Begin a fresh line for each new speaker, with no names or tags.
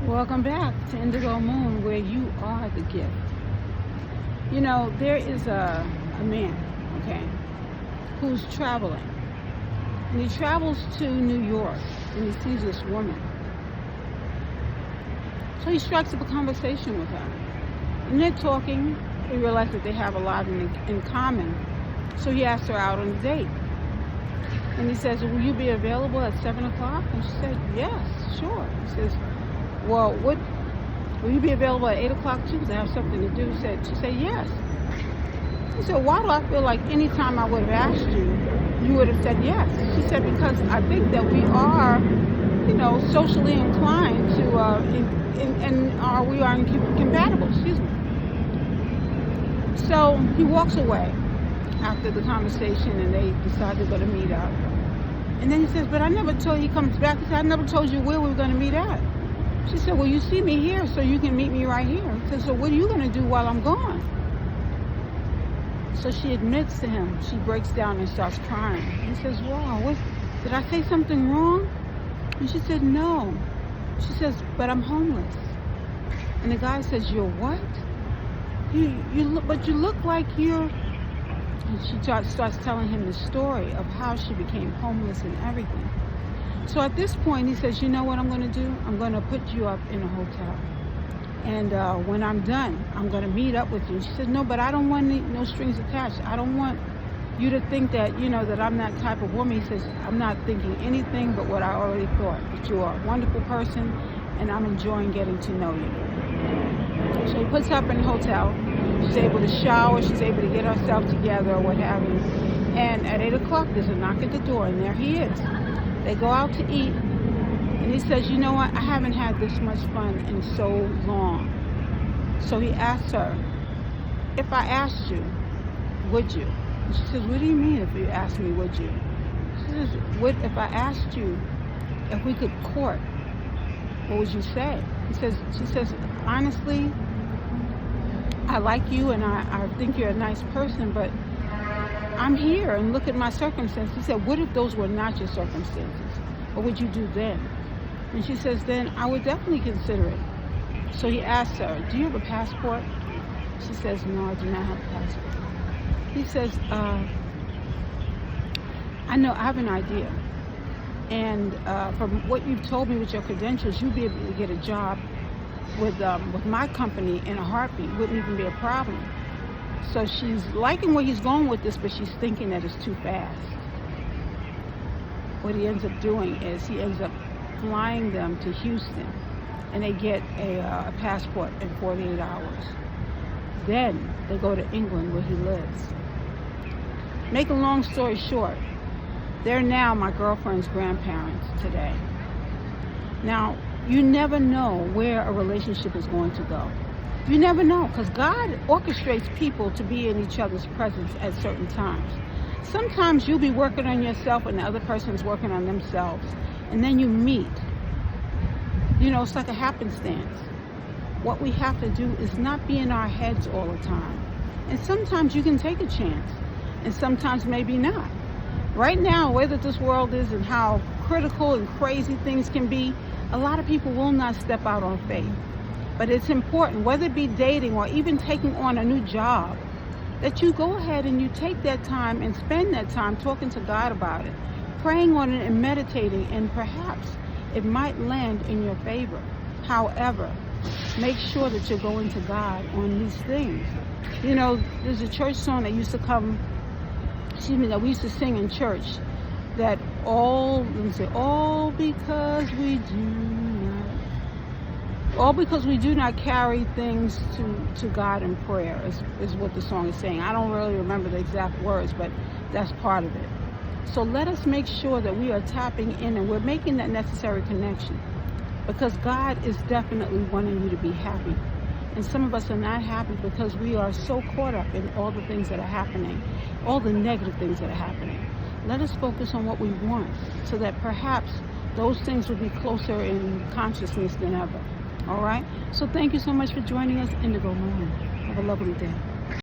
Welcome back to Indigo Moon, where you are the gift. You know, there is a man, okay, who's traveling. And he travels to New York, and he sees this woman. So he strikes up a conversation with her. And they're talking. He realizes that they have a lot in common. So he asks her out on a date. And he says, will you be available at 7 o'clock? And she said, yes, sure. He says, well, will you be available at 8 o'clock too? Because I have something to do. She said, yes. He said, why do I feel like any time I would have asked you, you would have said yes? She said, because I think that we are, socially inclined to, we are incompatible, excuse me. So he walks away after the conversation, and they decide they're going to meet up. And then he says, but I never told you, he comes back and says, I never told you where we were going to meet at. She said, well, you see me here, so you can meet me right here. He said, so what are you going to do while I'm gone? So she admits to him. She breaks down and starts crying. He says, wow, did I say something wrong? And she said, no. She says, but I'm homeless. And the guy says, you're what? You look like you're... And she starts telling him the story of how she became homeless and everything. So at this point, he says, you know what I'm going to do? I'm going to put you up in a hotel. And when I'm done, I'm going to meet up with you. She said, no, but I don't want no strings attached. I don't want you to think that, that I'm that type of woman. He says, I'm not thinking anything but what I already thought, that you are a wonderful person, and I'm enjoying getting to know you. So he puts her up in a hotel. She's able to shower. She's able to get herself together or what have you. And at 8 o'clock, there's a knock at the door, and there he is. They go out to eat, and he says, you know what, I haven't had this much fun in so long. So he asks her, if I asked you, would you? And she says, what do you mean if you asked me, would you? She says, if I asked you if we could court, what would you say? She says, honestly, I like you and I think you're a nice person, but I'm here and look at my circumstances. He said, what if those were not your circumstances? What would you do then? And she says, then I would definitely consider it. So he asks her, do you have a passport? She says, no, I do not have a passport. He says, I know, I have an idea. And from what you've told me with your credentials, you'll be able to get a job with my company in a heartbeat. Wouldn't even be a problem. So she's liking where he's going with this, but she's thinking that it's too fast. What he ends up doing is he ends up flying them to Houston, and they get a passport in 48 hours. Then they go to England, where he lives. Make a long story short, they're now my girlfriend's grandparents today. Now, you never know where a relationship is going to go. You never know, because God orchestrates people to be in each other's presence at certain times. Sometimes you'll be working on yourself and the other person's working on themselves, and then you meet. It's like a happenstance. What we have to do is not be in our heads all the time. And sometimes you can take a chance, and sometimes maybe not. Right now, the way that this world is and how critical and crazy things can be, a lot of people will not step out on faith. But it's important, whether it be dating or even taking on a new job, that you go ahead and you take that time and spend that time talking to God about it, praying on it and meditating, and perhaps it might land in your favor. However, make sure that you're going to God on these things. There's a church song that used to that we used to sing in church, that all because we do not carry things to God in prayer is what the song is saying. I don't really remember the exact words, but that's part of it. So let us make sure that we are tapping in and we're making that necessary connection, because God is definitely wanting you to be happy. And some of us are not happy because we are so caught up in all the things that are happening, all the negative things that are happening. Let us focus on what we want, so that perhaps those things will be closer in consciousness than ever. All right? So thank you so much for joining us, Indigo Moon. Have a lovely day.